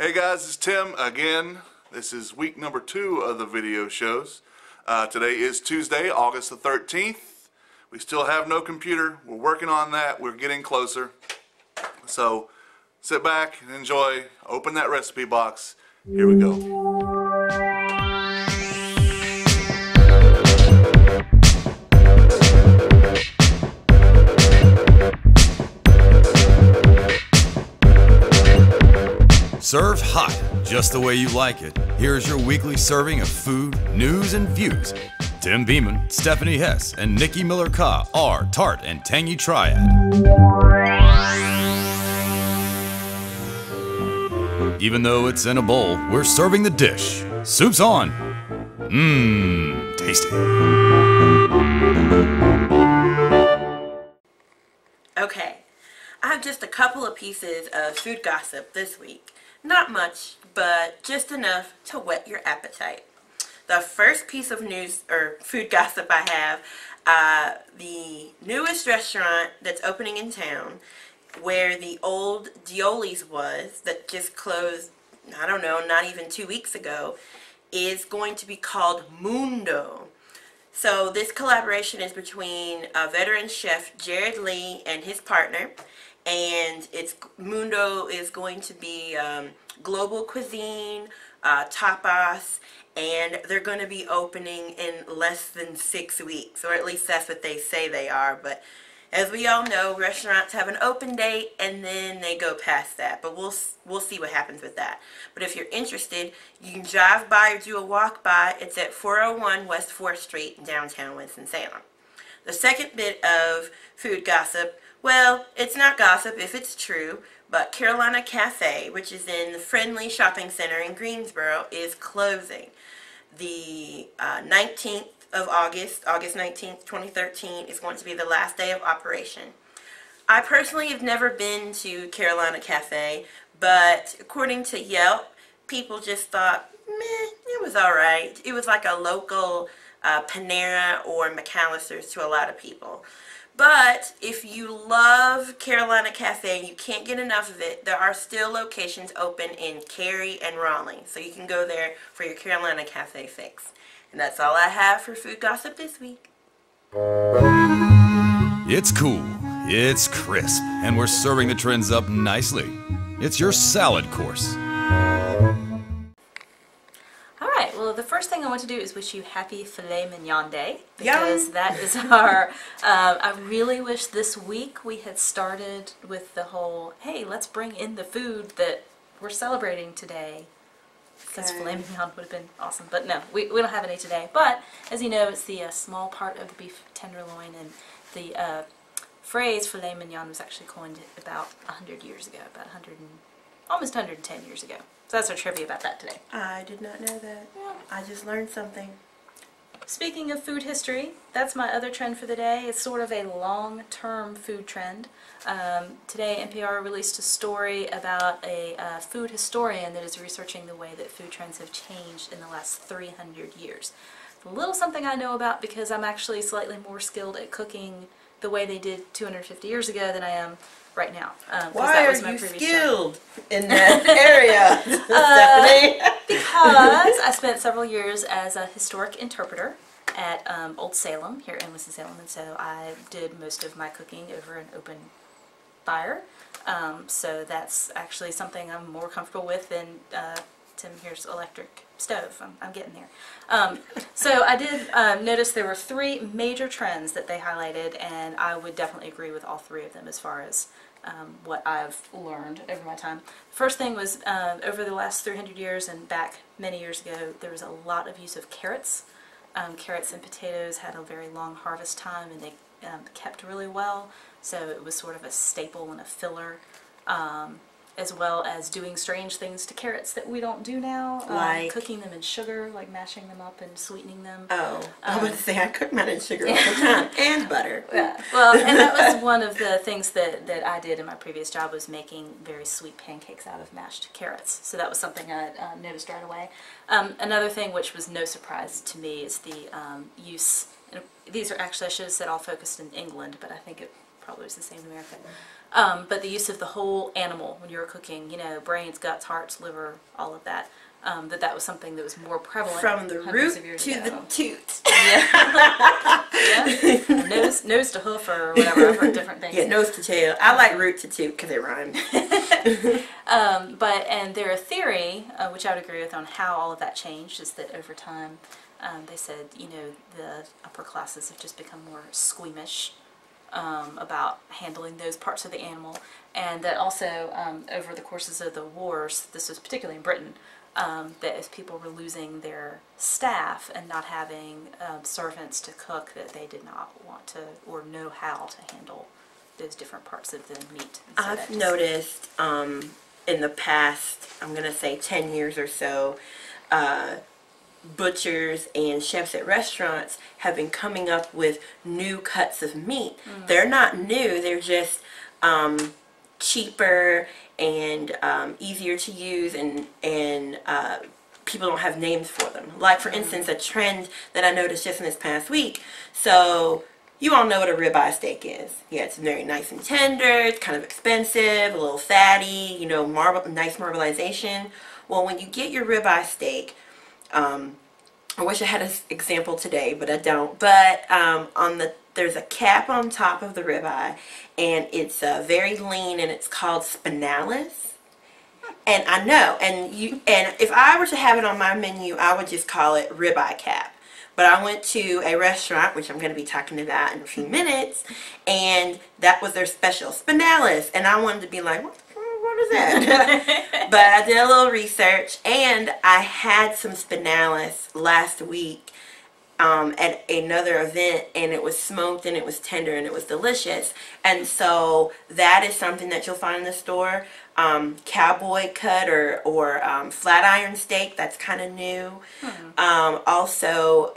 Hey guys, it's Tim again. This is week number 2 of the video shows. Today is Tuesday, August the 13th. We still have no computer. We're working on that. We're getting closer. So sit back and enjoy. Open that recipe box. Here we go. Served hot, just the way you like it. Here's your weekly serving of food, news, and views. Tim Beeman, Stephanie Hess, and Nikki Miller-Ka are Tart and Tangy Triad. Even though it's in a bowl, we're serving the dish. Soup's on. Mmm, tasty. Okay, I have just a couple of pieces of food gossip this week. Not much, but just enough to whet your appetite. The first piece of news or food gossip I have, the newest restaurant that's opening in town, where the old Dioli's was, that just closed, I don't know, not even 2 weeks ago, is going to be called Mundo. So this collaboration is between veteran chef Jared Lee and his partner. And Mundo is going to be global cuisine, tapas, and they're going to be opening in less than 6 weeks, or at least that's what they say they are. But as we all know, restaurants have an open date and then they go past that. But we'll see what happens with that. But if you're interested, you can drive by or do a walk by. It's at 401 West 4th Street in downtown Winston-Salem. The second bit of food gossip, well, it's not gossip if it's true, but Carolina Cafe, which is in the Friendly Shopping Center in Greensboro, is closing. The 19th of August 19th, 2013, is going to be the last day of operation. I personally have never been to Carolina Cafe, but according to Yelp, people just thought, meh, it was alright. It was like a local Panera or McAllister's to a lot of people. But if you love Carolina Cafe and you can't get enough of it, there are still locations open in Cary and Raleigh. So you can go there for your Carolina Cafe fix. And that's all I have for food gossip this week. It's cool, it's crisp, and we're serving the trends up nicely. It's your salad course. Well, the first thing I want to do is wish you happy filet mignon day, because that is our, I really wish this week we had started with the whole, hey, let's bring in the food that we're celebrating today, because filet mignon would have been awesome, but no, we don't have any today. But, as you know, it's the small part of the beef tenderloin, and the phrase filet mignon was actually coined about 100 years ago, almost 110 years ago. So that's our trivia about that today. I did not know that. Yeah. I just learned something. Speaking of food history, that's my other trend for the day. It's sort of a long-term food trend. Today NPR released a story about a food historian that is researching the way that food trends have changed in the last 300 years. It's a little something I know about because I'm actually slightly more skilled at cooking the way they did 250 years ago than I am right now. Why are you skilled in that area, Stephanie? Because I spent several years as a historic interpreter at Old Salem here in Winston-Salem, and so I did most of my cooking over an open fire. So that's actually something I'm more comfortable with than Tim here's electric stove. I'm getting there. So I did notice there were 3 major trends that they highlighted, and I would definitely agree with all 3 of them as far as what I've learned over my time. First thing was over the last 300 years and back many years ago, there was a lot of use of carrots. Carrots and potatoes had a very long harvest time, and they kept really well, so it was sort of a staple and a filler. As well as doing strange things to carrots that we don't do now, like cooking them in sugar, like mashing them up and sweetening them. Oh, I was going to say I cook mine in sugar all the time, and butter. Yeah. Well, and that was one of the things that I did in my previous job, was making very sweet pancakes out of mashed carrots. So that was something I noticed right away. Another thing, which was no surprise to me, is the use. These are actually, I should have said all focused in England, but I think it probably was the same in America. But the use of the whole animal when you were cooking, you know, brains, guts, hearts, liver, all of that. That was something that was more prevalent From the root to the toot. Yeah. Yeah. Nose to hoof or whatever. I've heard different things. Yeah, nose to tail. I like root to toot because it rhymes. And their theory, which I would agree with on how all of that changed, is that over time, they said, you know, the upper classes have just become more squeamish about handling those parts of the animal, and that also over the courses of the wars, this was particularly in Britain, that as people were losing their staff and not having servants to cook, that they did not want to or know how to handle those different parts of the meat. And so I've noticed in the past, I'm going to say 10 years or so, butchers and chefs at restaurants have been coming up with new cuts of meat. They're not new, they're just cheaper and easier to use, and people don't have names for them. Like, for instance, a trend that I noticed just in this past week. So you all know what a ribeye steak is. Yeah, it's very nice and tender, it's kind of expensive, a little fatty, you know, nice marbleization. Well, when you get your ribeye steak, I wish I had an example today, but I don't. But there's a cap on top of the ribeye, and it's very lean, and it's called spinalis. And I know, and if I were to have it on my menu, I would just call it ribeye cap. But I went to a restaurant, which I'm going to be talking about in a few minutes, and that was their special, spinalis. And I wanted to be like, what is that? But I did a little research, and I had some spinalis last week at another event, and it was smoked, and it was tender, and it was delicious. And so that is something that you'll find in the store. Cowboy cut or flat iron steak, that's kind of new. So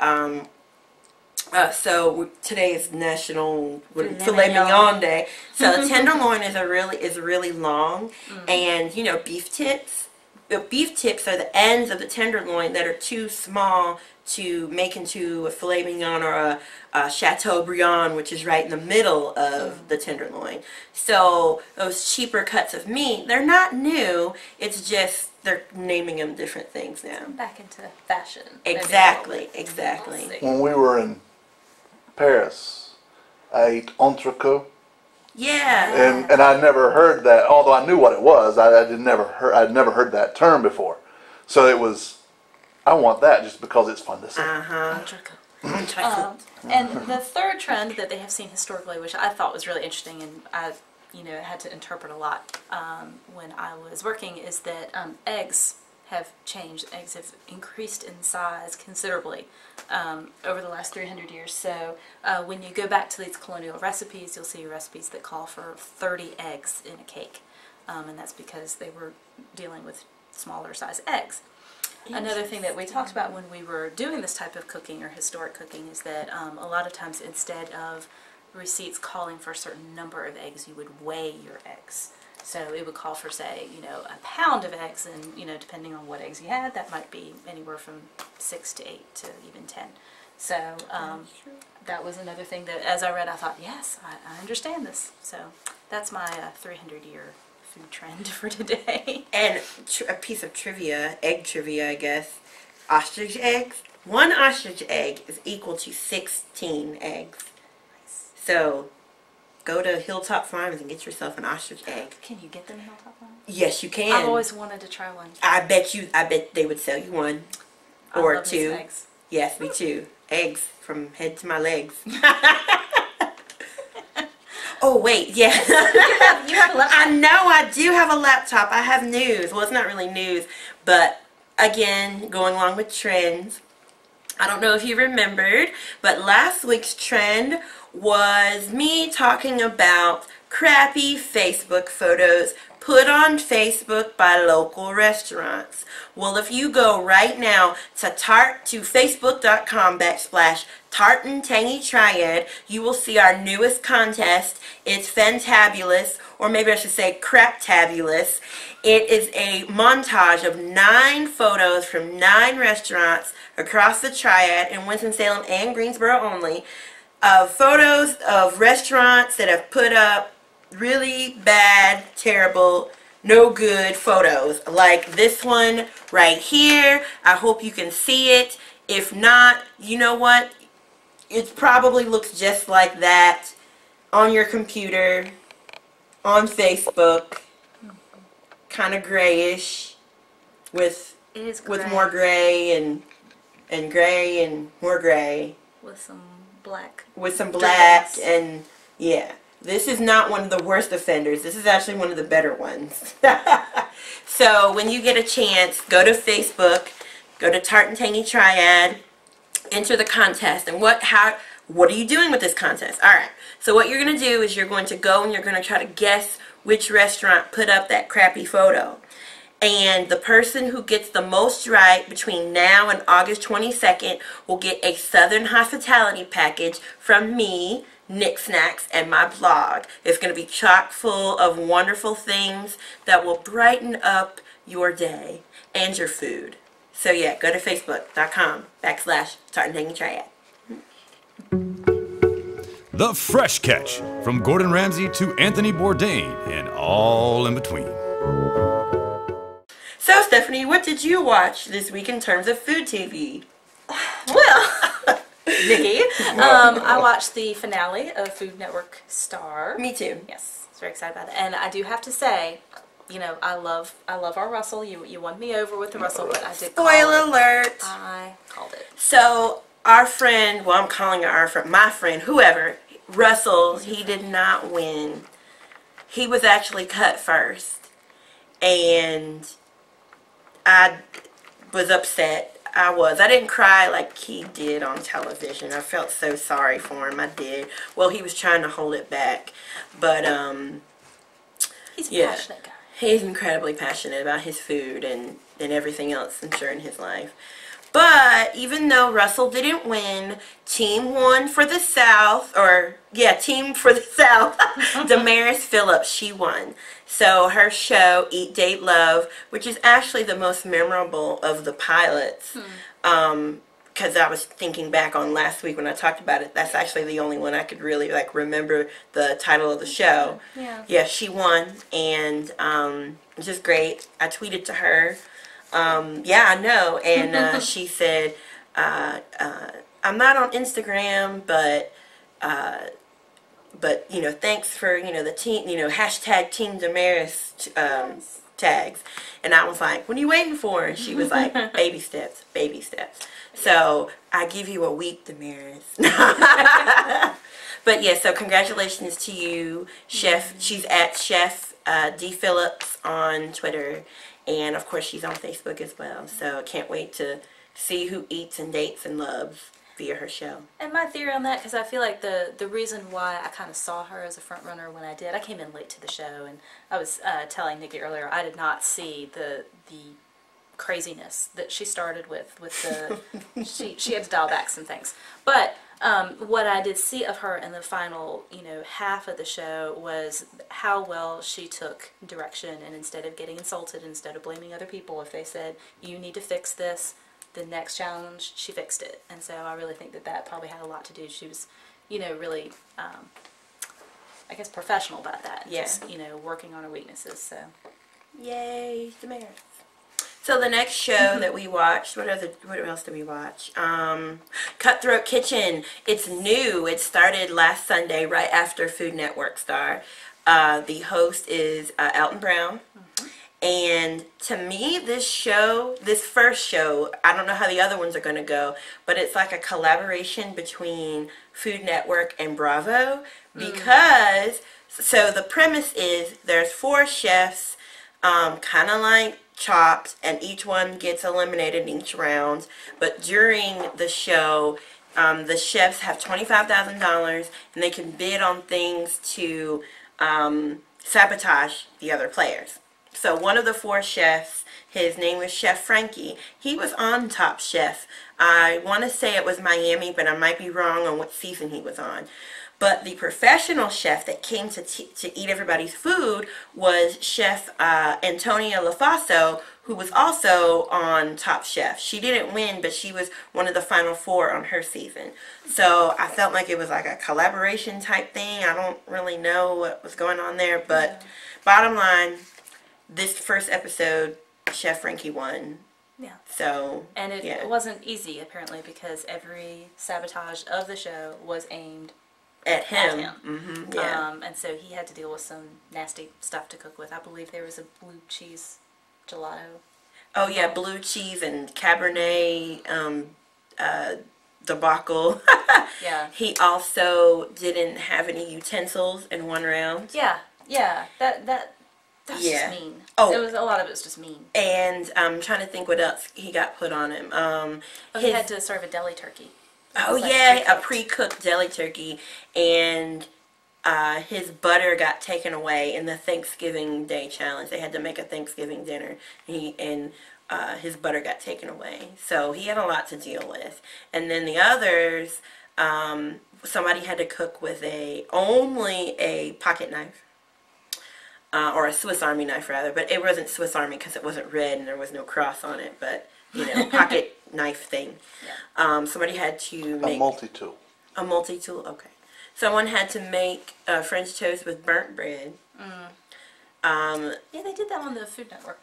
today is National Filet Mignon Day. So the tenderloin is really long, and you know, beef tips. The beef tips are the ends of the tenderloin that are too small to make into a filet mignon or a Chateaubriand, which is right in the middle of the tenderloin. So those cheaper cuts of meat, they're not new. It's just they're naming them different things now. Back into fashion. Exactly. When we were in Paris, I ate entrecôte. Yeah. And I never heard that, although I knew what it was. I'd never heard that term before. So it was, I want that just because it's fun to say. And the third trend that they have seen historically, which I thought was really interesting, and I, had to interpret a lot when I was working, is that eggs have changed. Eggs have increased in size considerably over the last 300 years. So when you go back to these colonial recipes, you'll see recipes that call for 30 eggs in a cake. And that's because they were dealing with smaller size eggs. Another thing that we talked about when we were doing this type of cooking or historic cooking is that a lot of times instead of receipts calling for a certain number of eggs, you would weigh your eggs. So it would call for, say, a pound of eggs, and, depending on what eggs you had, that might be anywhere from 6 to 8 to even 10. So that was another thing that, as I read, I thought, yes, I understand this. So that's my 300-year food trend for today. And a piece of trivia, egg trivia, I guess. Ostrich eggs. 1 ostrich egg is equal to 16 eggs. Nice. So go to Hilltop Farms and get yourself an ostrich egg. Can you get them in Hilltop Farms? Yes, you can. I've always wanted to try one. I bet they would sell you one or love two. Eggs. Yes, me too. Eggs from head to my legs. Oh wait, yeah. You have a laptop. I know I do have a laptop. I have news. Well, it's not really news, but again, going along with trends. I don't know if you remembered, but last week's trend was me talking about crappy Facebook photos put on Facebook by local restaurants. Well, if you go right now to facebook.com/Tart Tangy Triad, you will see our newest contest. It's fantabulous, or maybe I should say craptabulous. It is a montage of 9 photos from 9 restaurants across the Triad in Winston-Salem and Greensboro only. of photos of restaurants that have put up really bad, terrible, no good photos. Like this one right here. I hope you can see it. If not, you know what? It probably looks just like that on your computer, on Facebook. Kind of grayish with more gray and gray and more gray. With some black. With some black and yeah. This is not one of the worst offenders. This is actually one of the better ones. So when you get a chance, go to Facebook, go to Tart Tangy Triad, enter the contest. And what are you doing with this contest? Alright, so what you're going to do is you're going to go and you're going to try to guess which restaurant put up that crappy photo. And the person who gets the most right between now and August 22nd will get a Southern Hospitality package from me, Nick Snacks, and my blog. It's going to be chock full of wonderful things that will brighten up your day and your food. So yeah, go to facebook.com/Tart Tangy Triad. The Fresh Catch, from Gordon Ramsay to Anthony Bourdain and all in between. So Stephanie, what did you watch this week in terms of food TV? Well, Nikki, I watched the finale of Food Network Star. Me too. Yes, I was very excited about it. And I do have to say, you know, I love our Russell. You won me over with the Russell, but I did Spoiler alert. I called it. So our friend, well, I'm calling her our friend, my friend, whoever, Russell, he did not win. He was actually cut first, and I was upset. I didn't cry like he did on television. I felt so sorry for him. I did. Well, he was trying to hold it back, but he's a passionate guy. He's incredibly passionate about his food and everything else, I'm sure, in his life. But even though Russell didn't win, Team One for the South, Team for the South, Damaris Phillips, she won. So her show, Eat, Date, Love, which is actually the most memorable of the pilots, because I was thinking back on last week when I talked about it, that's actually the only one I could really remember the title of the show. Yeah, she won, and it's just great. I tweeted to her. Yeah, I know. And she said, I'm not on Instagram, but you know, thanks for, you know, the team, you know, hashtag Team Damaris tags. And I was like, what are you waiting for? And she was like, baby steps, baby steps. So I give you a week, Damaris. But yeah, so congratulations to you, Chef. She's at Chef D. Phillips on Twitter. And of course she's on Facebook as well. So I can't wait to see who eats and dates and loves via her show. And my theory on that, because I feel like the reason why I kind of saw her as a front runner when I did, I came in late to the show, and I was telling Nikki earlier, I did not see the craziness that she started with the she had to dial back some things. But what I did see of her in the final, you know, half of the show was how well she took direction, and instead of getting insulted, instead of blaming other people, if they said, you need to fix this, the next challenge, she fixed it. And so I really think that probably had a lot to do. She was, you know, really, I guess, professional about that. Yeah. Just, you know, working on her weaknesses, so. Yay, Damaris. So the next show that we watched, what else did we watch? Cutthroat Kitchen. It's new. It started last Sunday right after Food Network Star. The host is Alton Brown. And to me, this first show, I don't know how the other ones are going to go, but it's like a collaboration between Food Network and Bravo, because, so the premise is there's 4 chefs, kind of like Chopped, and each one gets eliminated in each round, but during the show, the chefs have $25,000, and they can bid on things to sabotage the other players. So one of the 4 chefs, his name was Chef Frankie. He was on Top Chef. I want to say it was Miami, but I might be wrong on what season he was on. But the professional chef that came to eat everybody's food was Chef Antonia Lafaso, who was also on Top Chef. She didn't win, but she was one of the final 4 on her season. So I felt like it was like a collaboration type thing. I don't really know what was going on there, but bottom line, this first episode, Chef Frankie won. Yeah. So, and it wasn't easy, apparently, because every sabotage of the show was aimed at him. Mm-hmm. Yeah. And so he had to deal with some nasty stuff to cook with. I believe there was a blue cheese gelato. Oh, yeah, blue cheese and Cabernet debacle. Yeah. He also didn't have any utensils in one round. Yeah. That's just mean. Oh. A lot of it was just mean. And I'm trying to think what else he got put on him. He had to serve a deli turkey. Oh, yeah, a pre-cooked deli turkey. And his butter got taken away in the Thanksgiving Day challenge. They had to make a Thanksgiving dinner. And his butter got taken away. So he had a lot to deal with. And then the others, somebody had to cook with only a pocket knife. Or a Swiss Army knife, rather. But it wasn't Swiss Army because it wasn't red and there was no cross on it. But, you know, pocket knife thing. Yeah. Somebody had to make... A multi-tool. A multi-tool, okay. Someone had to make French toast with burnt bread. Yeah, they did that on the Food Network.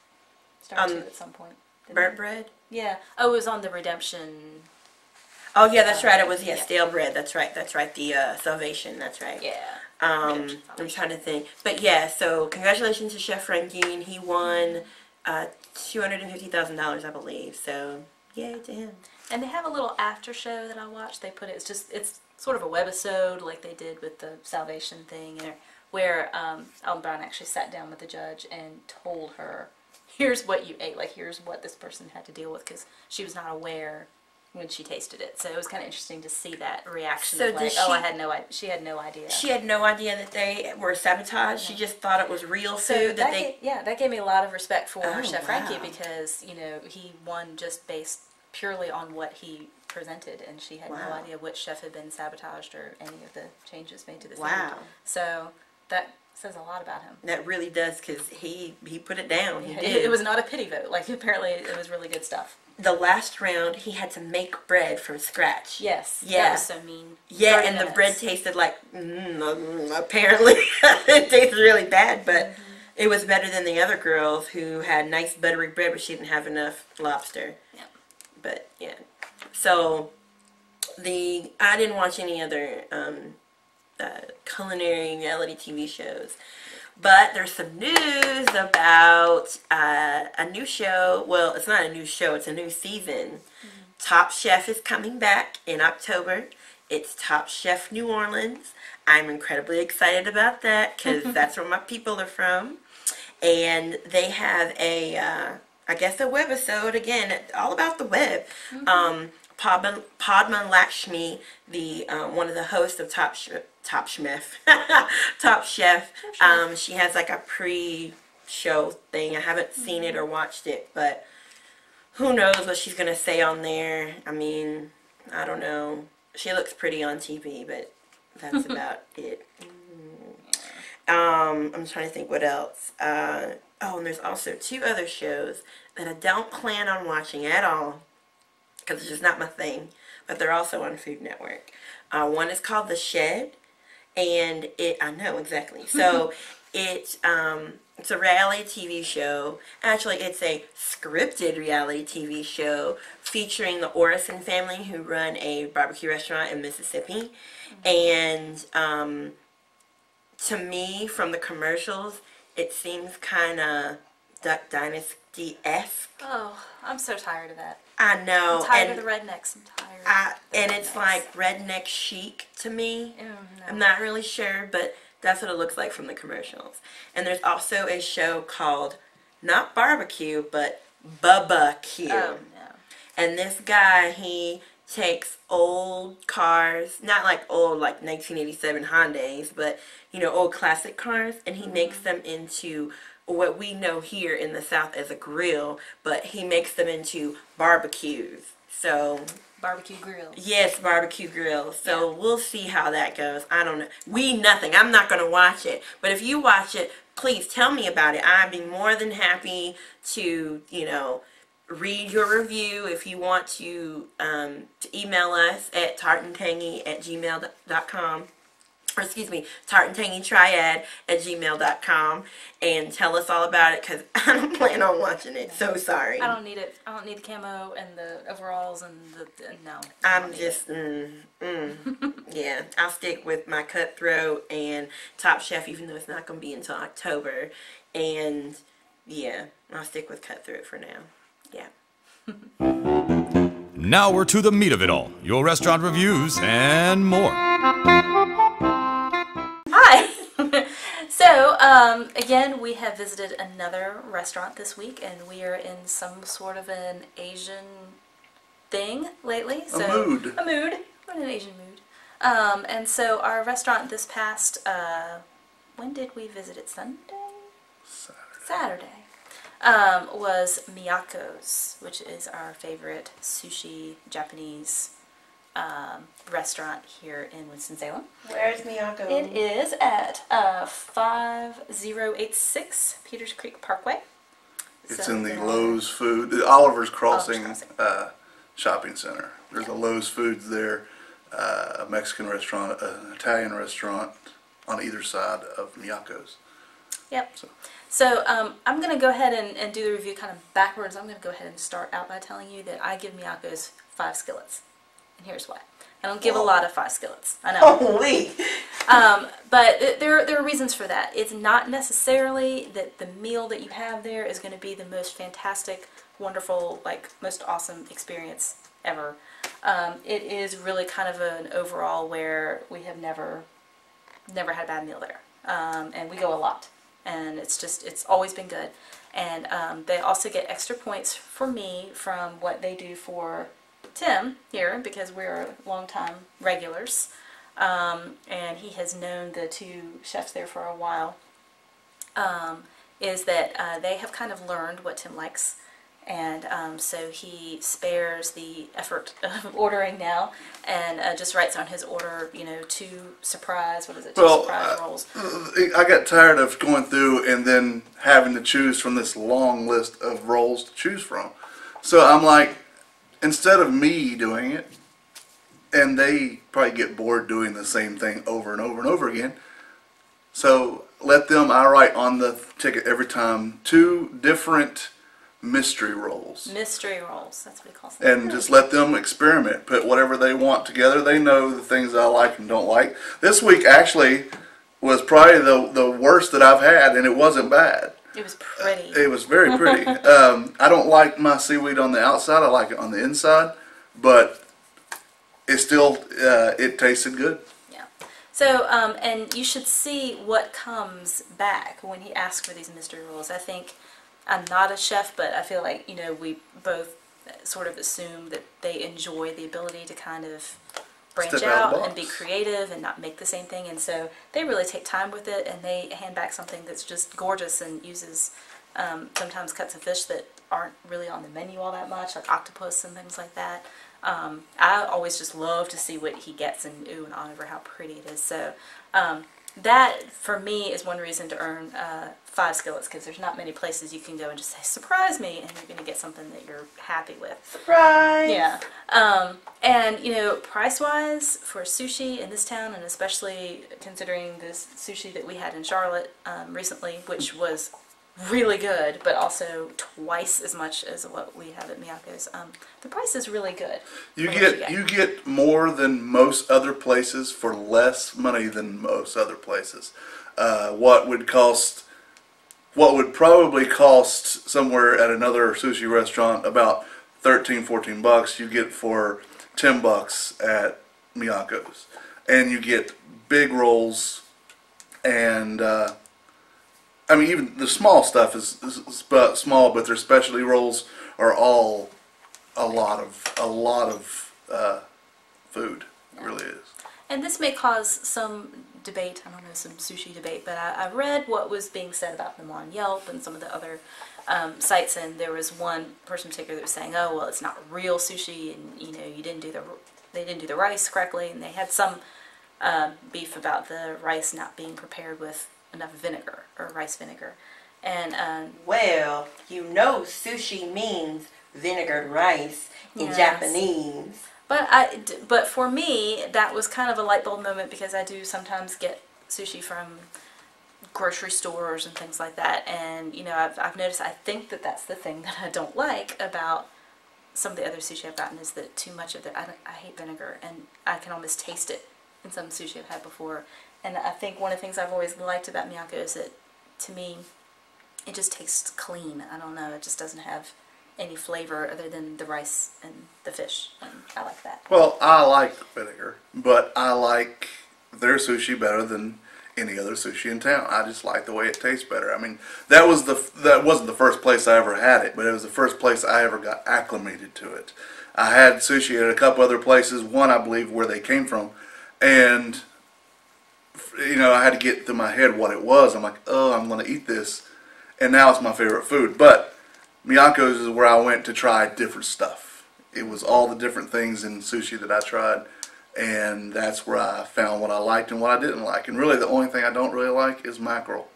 Started to at some point. Burnt bread? Yeah. Oh, it was on the Redemption... Oh, yeah, that's right. It was, stale bread. That's right. That's right. The Salvation. That's right. Yeah. I'm trying to think. But, yeah, so congratulations to Chef Frankie. And he won $250,000, I believe. So, yay to him. And they have a little after show that I watched. They put it, it's sort of a webisode like they did with the Salvation thing, where Alton Brown actually sat down with the judge and told her, here's what you ate, like here's what this person had to deal with, because she was not aware when she tasted it. So it was kind of interesting to see that reaction. So of like, she had no idea. She had no idea that they were sabotaged. She just thought it was real food. That gave me a lot of respect for Chef wow. Frankie, because he won just based purely on what he presented, and she had no idea which chef had been sabotaged or any of the changes made to the food. So that says a lot about him. That really does, because he put it down. He did. It was not a pity vote. Like, apparently it was really good stuff. The last round, he had to make bread from scratch. Yes. Yeah. That was so mean. Yeah, and the bread tasted like, apparently, it tasted really bad, but it was better than the other girls who had nice buttery bread, but she didn't have enough lobster. Yeah. But, yeah. So, I didn't watch any other culinary reality TV shows. But there's some news about a new show. Well, it's not a new show. It's a new season. Top Chef is coming back in October. It's Top Chef New Orleans. I'm incredibly excited about that because that's where my people are from. And they have I guess a webisode, again, all about the web. Padma Lakshmi, one of the hosts of Top Chef, she has like a pre-show thing. I haven't seen it or watched it, but who knows what she's gonna say on there. I mean, I don't know. She looks pretty on TV, but that's about it. I'm trying to think what else. Oh, and there's also 2 other shows that I don't plan on watching at all, because it's just not my thing, but they're also on Food Network. One is called The Shed, and I know exactly. So it's a reality TV show. Actually, it's a scripted reality TV show featuring the Orison family, who run a barbecue restaurant in Mississippi. And to me, from the commercials, it seems kind of Duck Dynasty-esque. Oh, I'm so tired of that. I know. I'm tired of the rednecks. I'm tired. And it's like Redneck Chic to me. No. I'm not really sure, but that's what it looks like from the commercials. And there's also a show called, not Barbecue, but Bubba-Q. Oh, no. And this guy, he takes old cars, not like old like 1987 Hondas, but old classic cars, and he makes them into what we know here in the South as a grill, but he makes them into barbecues. So Barbecue grills. yes, barbecue grills. So we'll see how that goes. I don't know. Nothing. I'm not going to watch it. But if you watch it, please tell me about it. I'd be more than happy to, read your review. If you want to email us at tartandtangy@gmail.com. Or excuse me, tartandtangytriad@gmail.com, and tell us all about it, because I don't plan on watching it. So sorry. I don't need it. I don't need the camo and the overalls and no. I'm just, yeah. I'll stick with my Cutthroat and Top Chef, even though it's not going to be until October. And yeah, I'll stick with Cutthroat for now. Yeah. Now we're to the meat of it all, your restaurant reviews and more. Hi! So, again, we have visited another restaurant this week, and we are in some sort of an Asian thing lately. So, A mood. We're in an Asian mood. And so our restaurant this past, when did we visit it? Sunday? Saturday. Was Miyakos, which is our favorite sushi Japanese restaurant here in Winston-Salem. Where's Miyako? It is at 5086 Peters Creek Parkway. It's So, in the Lowe's Food, Oliver's Crossing Crossing. shopping center. There's a Lowe's Foods there, a Mexican restaurant, an Italian restaurant on either side of Miyakos. Yep. So I'm going to go ahead and do the review kind of backwards. I'm going to go ahead and start out by telling you that I give Miyakos 5 skillets. And here's why. I don't give a lot of 5 skillets. I know. Holy! But there are reasons for that. It's not necessarily that the meal that you have there is going to be the most fantastic, wonderful, most awesome experience ever. It is really kind of an overall where we have never had a bad meal there. And we go a lot. And it's always been good. And they also get extra points for me from what they do for Tim here, because we're longtime regulars. And he has known the 2 chefs there for a while. Is that they have kind of learned what Tim likes. And so he spares the effort of ordering now, and just writes on his order, 2 surprise, what is it, 2 surprise rolls. I got tired of going through and then having to choose from this long list of rolls to choose from. So I'm like, instead of me doing it, and they probably get bored doing the same thing over and over and over again, so I write on the ticket every time 2 different mystery rolls. Mystery rolls, that's what he calls them. And just let them experiment, put whatever they want together. They know the things I like and don't like. This week actually was probably the worst that I've had, and it wasn't bad. It was pretty. It was very pretty. I don't like my seaweed on the outside. I like it on the inside, but it still it tasted good. Yeah. So, and you should see what comes back when he asks for these mystery rolls. I think I'm not a chef, but I feel like, we both sort of assume that they enjoy the ability to kind of branch out and be creative and not make the same thing. And so they really take time with it, and they hand back something that's just gorgeous and uses sometimes cuts of fish that aren't really on the menu all that much, like octopus and things like that. I always just love to see what he gets and ooh and ah over how pretty it is. So that, for me, is one reason to earn 5 skillets, because there's not many places you can go and just say, surprise me, and you're going to get something that you're happy with. Surprise! Yeah. And, price-wise, for sushi in this town, and especially considering this sushi that we had in Charlotte recently, which was really good, but also twice as much as what we have at Miyakos, the price is really good. You get more than most other places for less money than most other places. What would probably cost somewhere at another sushi restaurant about $13-14, you get for $10 at Miyakos, and you get big rolls, and even the small stuff is small, but their specialty rolls are all a lot of food. It really is. And this may cause some debate, I don't know, some sushi debate, but I read what was being said about them on Yelp and some of the other sites, and there was one person in particular that was saying, oh, well, it's not real sushi, and, you know, they didn't do the rice correctly, and they had some beef about the rice not being prepared with enough vinegar, or rice vinegar. And well, you know sushi means vinegared rice in Yes. Japanese. But for me, that was kind of a light bulb moment, because I do sometimes get sushi from grocery stores and things like that, and you know, I've noticed, I think that that's the thing that I don't like about some of the other sushi I've gotten, is that too much of it. I hate vinegar, and I can almost taste it in some sushi I've had before. And I think one of the things I've always liked about Miyako is that, to me, it just tastes clean. I don't know, it just doesn't have any flavor other than the rice and the fish, and I like that. Well, I like vinegar, but I like their sushi better than any other sushi in town. I just like the way it tastes better. I mean, that wasn't the first place I ever had it, but it was the first place I ever got acclimated to it. I had sushi at a couple other places, one I believe where they came from, and you know, I had to get through my head what it was. I'm like, oh, I'm going to eat this, and now it's my favorite food. But Miyakos is where I went to try different stuff. It was all the different things in sushi that I tried, and that's where I found what I liked and what I didn't like. And really, the only thing I don't really like is mackerel.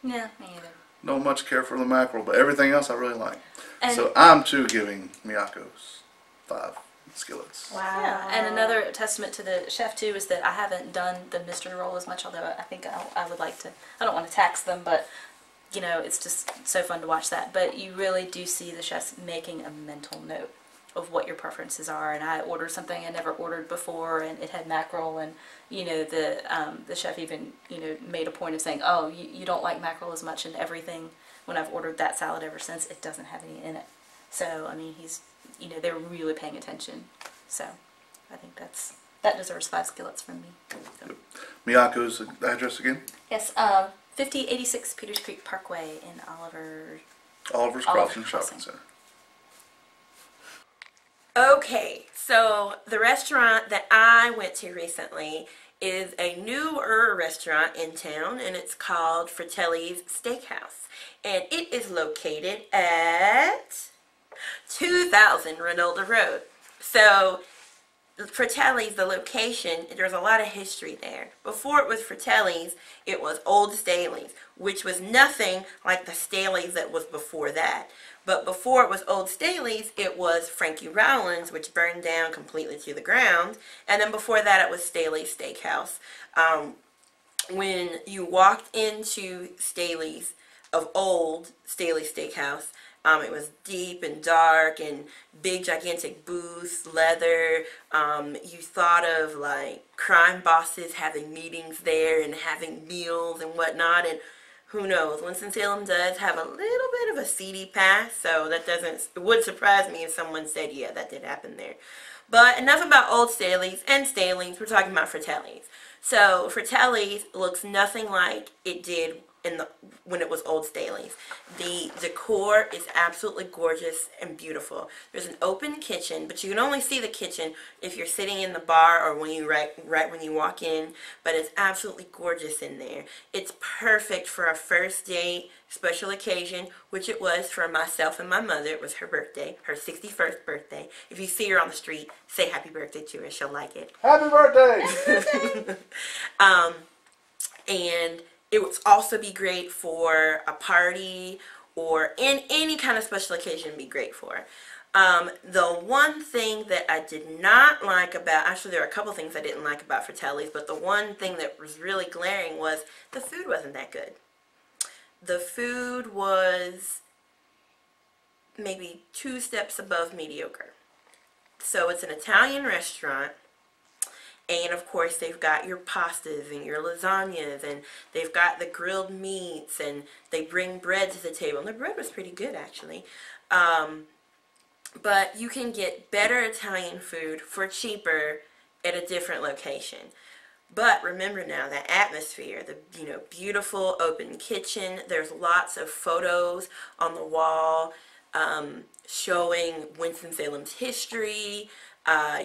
Yeah, me either. Don't much care for the mackerel, but everything else I really like. And So I'm too giving Miyakos 5 skillets. Wow. yeah, and another testament to the chef too is that I haven't done the mystery roll as much, although I think I would like to. I don't want to tax them, but you know, it's just so fun to watch that. But you really do see the chefs making a mental note of what your preferences are. And I ordered something I never ordered before, and it had mackerel, and you know, the chef even, you know, made a point of saying, oh, you don't like mackerel as much, and everything when I've ordered that salad ever since, it doesn't have any in it. So I mean, you know, they're really paying attention. So I think that deserves 5 skillets from me. So. Miyako's address again? Yes, 5086 Peters Creek Parkway in Oliver's Crossing Shopping Center. Okay, so the restaurant that I went to recently is a newer restaurant in town, and it's called Fratellis Steakhouse. And it is located at 2000 Renolda Road. So Fratellis, the location, there's a lot of history there. Before it was Fratellis, it was Old Staley's, which was nothing like the Staley's that was before that. But before it was Old Staley's, it was Frankie Rowland's, which burned down completely to the ground. And then before that, it was Staley's Steakhouse. When you walked into Staley's, of old Staley's Steakhouse, it was deep and dark and big gigantic booths, leather. You thought of like crime bosses having meetings there and having meals and whatnot. And who knows, Winston-Salem does have a little bit of a seedy past, so it would surprise me if someone said, yeah, that did happen there. But enough about Old Staley's and Staley's, we're talking about Fratelli's. So Fratelli's looks nothing like it did when it was Old Staley's. The decor is absolutely gorgeous and beautiful. There's an open kitchen, but you can only see the kitchen if you're sitting in the bar or when you right when you walk in. But it's absolutely gorgeous in there. It's perfect for a first date, special occasion, which it was for myself and my mother. It was her birthday, her 61st birthday. If you see her on the street, say happy birthday to her. She'll like it. Happy birthday! And it would also be great for a party or in any kind of special occasion. Be great for. The one thing that I did not like about, actually there are a couple things I didn't like about Fratelli's, but the one thing that was really glaring was the food wasn't that good. The food was maybe 2 steps above mediocre. So it's an Italian restaurant. And of course they've got your pastas and your lasagnas, and they've got the grilled meats, and they bring bread to the table. And the bread was pretty good actually. But you can get better Italian food for cheaper at a different location. But remember now, that atmosphere, the beautiful open kitchen, there's lots of photos on the wall showing Winston-Salem's history.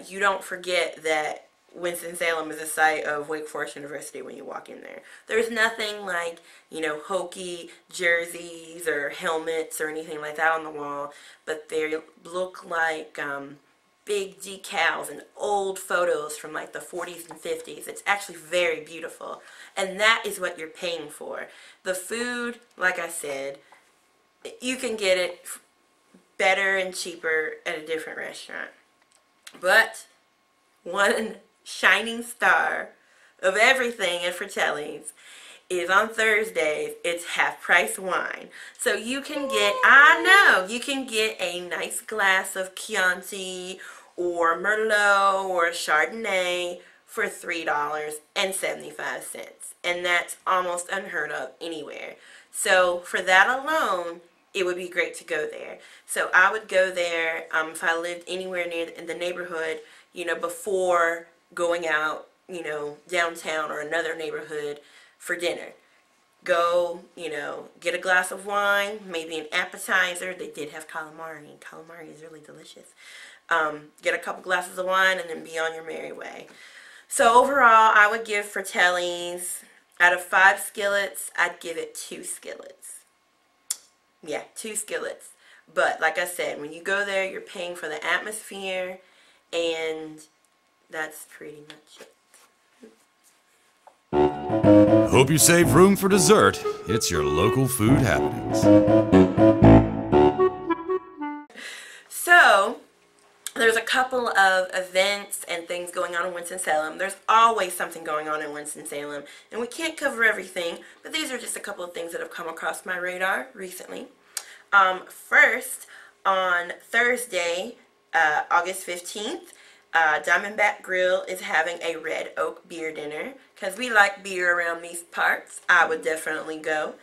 You don't forget that Winston-Salem is a site of Wake Forest University when you walk in there. There's nothing like, you know, hokey jerseys or helmets or anything like that on the wall, but they look like big decals and old photos from like the 40s and 50s. It's actually very beautiful, and that is what you're paying for. The food, like I said, you can get it better and cheaper at a different restaurant. But one shining star of everything at Fratellis is on Thursdays, it's half-price wine. So you can get, I know, you can get a nice glass of Chianti or Merlot or Chardonnay for $3.75. And that's almost unheard of anywhere. So for that alone, it would be great to go there. So I would go there if I lived anywhere near in the neighborhood, you know, before going out, you know, downtown or another neighborhood for dinner. Go, you know, get a glass of wine, maybe an appetizer. They did have calamari, and calamari is really delicious. Get a couple glasses of wine and then be on your merry way. So overall, I would give Fratellis, out of 5 skillets, I'd give it 2 skillets. Yeah, 2 skillets. But like I said, when you go there, you're paying for the atmosphere, and that's pretty much it. Hope you save room for dessert. It's your local food happenings. So, there's a couple of events and things going on in Winston-Salem. There's always something going on in Winston-Salem, and we can't cover everything, but these are just a couple of things that have come across my radar recently. First, on Thursday, August 15th, Diamondback Grill is having a Red Oak beer dinner, because we like beer around these parts. I would definitely go.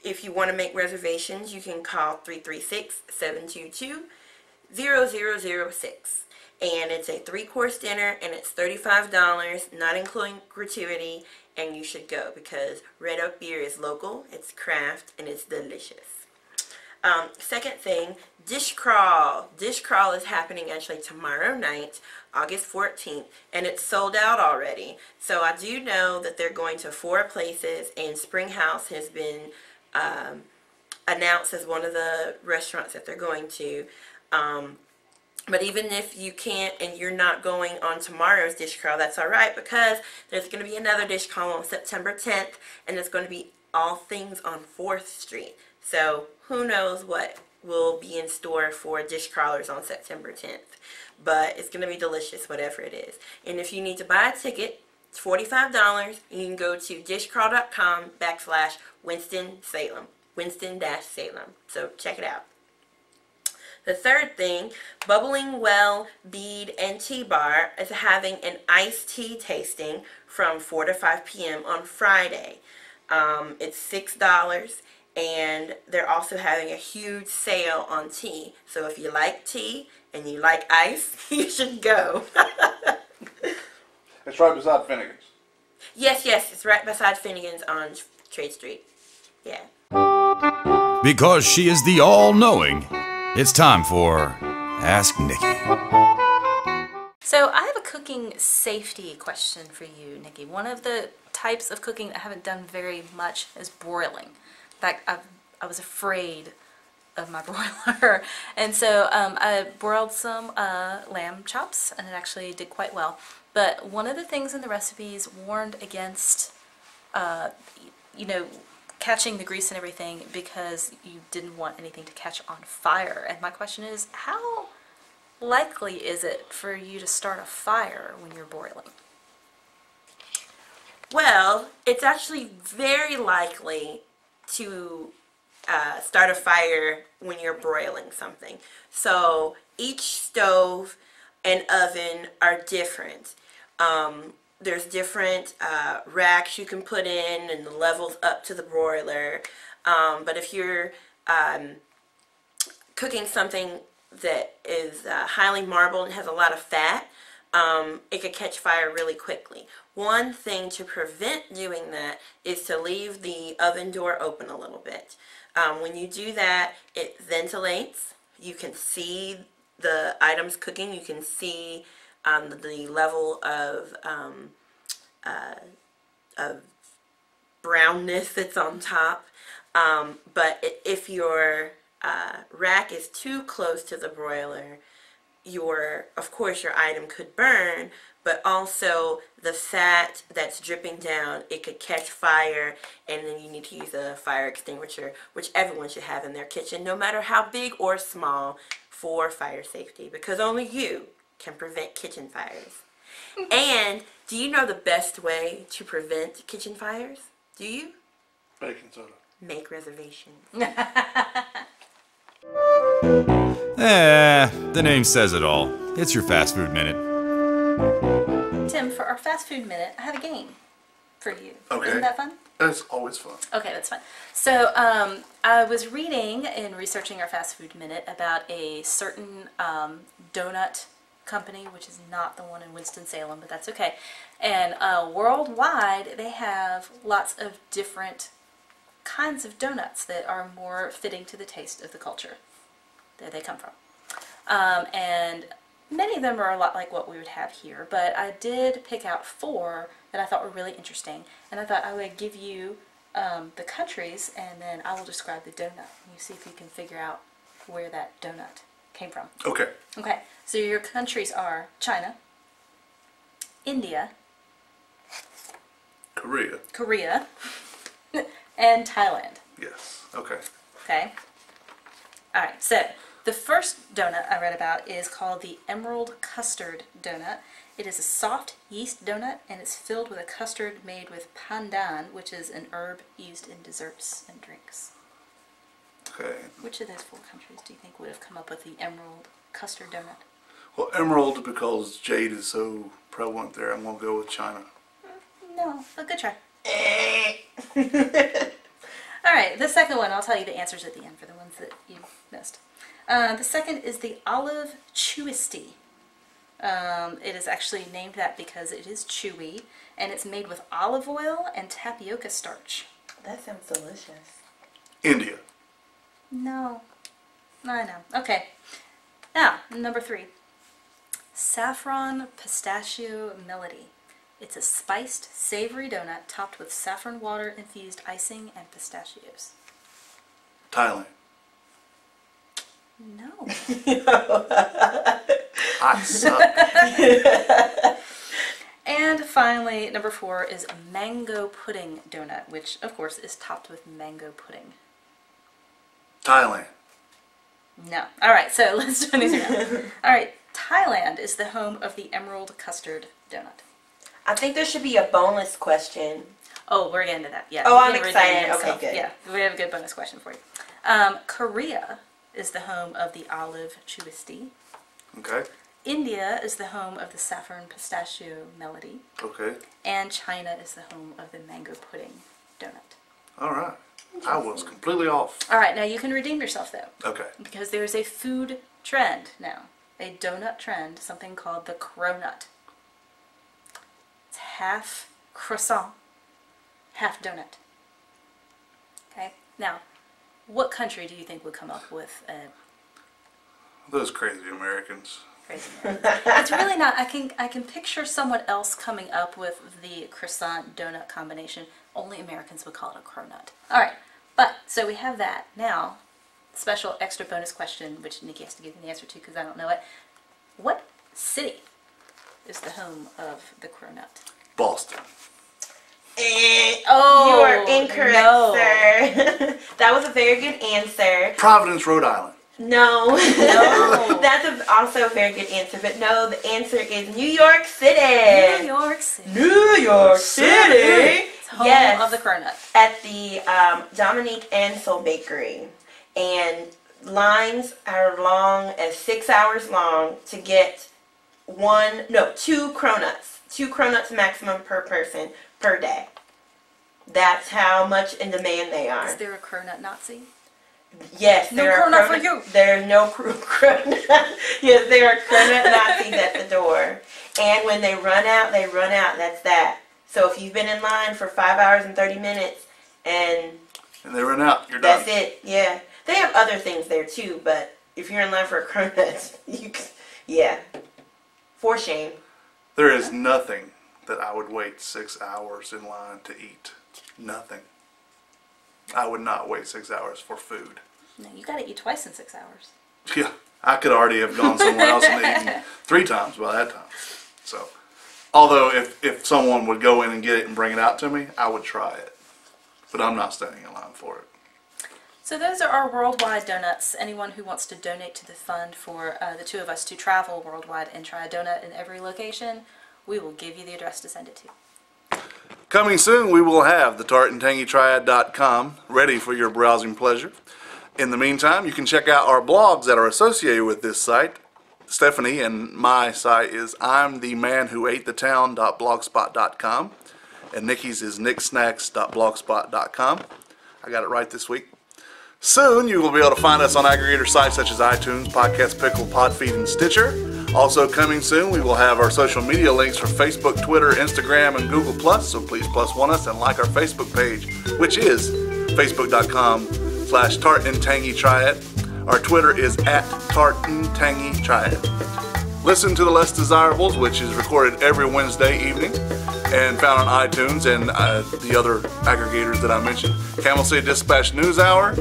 If you want to make reservations, you can call 336-722-0006. And it's a 3-course dinner, and it's $35, not including gratuity, and you should go because Red Oak beer is local, it's craft, and it's delicious. Second thing, Dish Crawl. Dish Crawl is happening actually tomorrow night, August 14th, and it's sold out already. So I do know that they're going to 4 places, and Spring House has been announced as one of the restaurants that they're going to. But even if you can't and you're not going on tomorrow's Dish Crawl, that's alright, because there's going to be another Dish Crawl on September 10th, and it's going to be all things on 4th Street. So who knows what will be in store for dish crawlers on September 10th. But it's going to be delicious, whatever it is. And if you need to buy a ticket, it's $45. You can go to dishcrawl.com/Winston-Salem. Winston-Salem. So check it out. The third thing, Bubbling Well Bead and Tea Bar is having an iced tea tasting from 4 to 5 p.m. on Friday. It's $6, and they're also having a huge sale on tea. So if you like tea and you like ice, you should go. It's right beside Finnegan's. Yes, it's right beside Finnegan's on Trade Street. Yeah. Because she is the all-knowing, it's time for Ask Nikki. So I have a cooking safety question for you, Nikki. One of the types of cooking that I haven't done very much is broiling. In fact, I was afraid of my broiler. And so I broiled some lamb chops, and it actually did quite well. But one of the things in the recipes warned against, you know, catching the grease and everything because you didn't want anything to catch on fire. And my question is, how likely is it for you to start a fire when you're broiling? Well, it's actually very likely to start a fire when you're broiling something. So each stove and oven are different. There's different racks you can put in and the levels up to the broiler. But if you're cooking something that is highly marbled and has a lot of fat, it could catch fire really quickly. One thing to prevent doing that is to leave the oven door open a little bit. When you do that, it ventilates. You can see the items cooking. You can see the level of brownness that's on top. But if your rack is too close to the broiler, of course your item could burn, but also the fat that's dripping down, it could catch fire, and then you need to use a fire extinguisher, which everyone should have in their kitchen, no matter how big or small, for fire safety, because only you can prevent kitchen fires. And do you know the best way to prevent kitchen fires? Do you? Baking soda. Make reservations. The name says it all. It's your fast food minute. Tim, for our fast food minute, I have a game for you. Okay. Isn't that fun? That's always fun. Okay, that's fun. So I was reading and researching our fast food minute about a certain donut company, which is not the one in Winston-Salem, but that's okay. And worldwide, they have lots of different kinds of donuts that are more fitting to the taste of the culture that they come from. And many of them are a lot like what we would have here, but I did pick out 4 that I thought were really interesting, and I thought I would give you the countries, and then I will describe the donut, and you see if you can figure out where that donut came from. Okay. Okay, so your countries are China, India, Korea. and Thailand. Yes. Okay. Okay? Alright, so the first donut I read about is called the Emerald Custard Donut. It is a soft yeast donut, and it's filled with a custard made with pandan, which is an herb used in desserts and drinks. Okay. Which of those 4 countries do you think would have come up with the Emerald Custard Donut? Well, emerald, because jade is so prevalent there, I'm going to go with China. No, but good try. Alright, the second one, I'll tell you the answers at the end for the ones that you missed. The second is the olive chewisty. It is actually named that because it is chewy, and it's made with olive oil and tapioca starch. That sounds delicious. India. No. I know. Okay. Now, number 3. Saffron Pistachio Melody. It's a spiced, savory donut topped with saffron water-infused icing and pistachios. Thailand. No. I suck. And finally, number 4 is a mango pudding donut, which, of course, is topped with mango pudding. Thailand. No. Alright, so let's do these around. Alright, Thailand is the home of the Emerald Custard Donut. I think there should be a bonus question. Oh, we're getting to that. Yeah. Oh, I'm You can excited. redeem Okay, yourself. good. Yeah, we have a good bonus question for you. Korea is the home of the olive chewisty. Okay. India is the home of the saffron pistachio melody. Okay. And China is the home of the mango pudding donut. All right. I was completely off. All right, now you can redeem yourself, though. Okay. Because there's a food trend now. A donut trend, something called the cronut. It's half croissant, half donut. Okay? Now, what country do you think would come up with a Those crazy Americans. crazy donut? It's really not. I can picture someone else coming up with the croissant donut combination. Only Americans would call it a cronut. All right, but so we have that. Now, special extra bonus question, which Nikki has to give me the answer to because I don't know it. What city is the home of the cronut? Boston. Oh, you are incorrect, no. sir. That was a very good answer. Providence, Rhode Island. No. No. That's also a very good answer, but no, the answer is New York City. New York City. New York City. It's home Yes. of the cronut. At the Dominique Ansel Bakery. And lines are long as 6 hours long to get 2 cronuts. 2 cronuts maximum per person per day. That's how much in demand they are. Is there a cronut Nazi? Yes, No there are cronut for you. There are no cronut. Yes, there are cronut Nazis at the door. And when they run out, they run out. That's that. So if you've been in line for 5 hours and 30 minutes and they run out, you're done. that's it. Yeah. They have other things there too, but if you're in line for a cronut, yeah. For shame. There is nothing that I would wait 6 hours in line to eat. Nothing. I would not wait 6 hours for food. No, you gotta eat twice in 6 hours. Yeah, I could already have gone somewhere else and eaten 3 times by that time. So, although if someone would go in and get it and bring it out to me, I would try it. But I'm not standing in line for it. So those are our worldwide donuts. Anyone who wants to donate to the fund for the two of us to travel worldwide and try a donut in every location, we will give you the address to send it to. Coming soon, we will have the tartandtangytriad.com ready for your browsing pleasure. In the meantime, you can check out our blogs that are associated with this site. Stephanie and my site is imthemantwhoatethetown.blogspot.com, and Nikki's is nicksnacks.blogspot.com. I got it right this week. Soon, you will be able to find us on aggregator sites such as iTunes, Podcast Pickle, Podfeed, and Stitcher. Also coming soon, we will have our social media links for Facebook, Twitter, Instagram, and Google+, so please +1 us and like our Facebook page, which is facebook.com/tartandtangytriad. Our Twitter is @tartandtangytriad. Listen to The Less Desirables, which is recorded every Wednesday evening and found on iTunes and the other aggregators that I mentioned. Camel City Dispatch News Hour,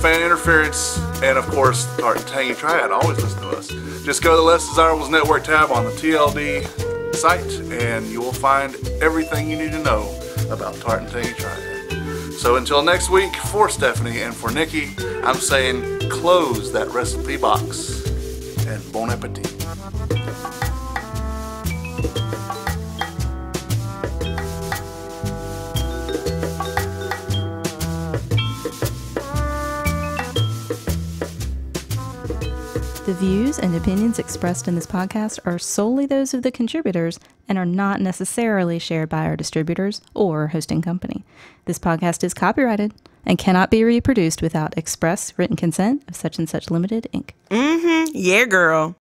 Fan Interference, and of course, Tart and Tangy Triad. Always listen to us. Just go to the Less Desirables Network tab on the TLD site, and you will find everything you need to know about Tart and Tangy Triad. So until next week, for Stephanie and for Nikki, I'm saying close that recipe box, and bon appetit. The views and opinions expressed in this podcast are solely those of the contributors and are not necessarily shared by our distributors or hosting company. This podcast is copyrighted and cannot be reproduced without express written consent of such and such Limited, Inc. Yeah, girl.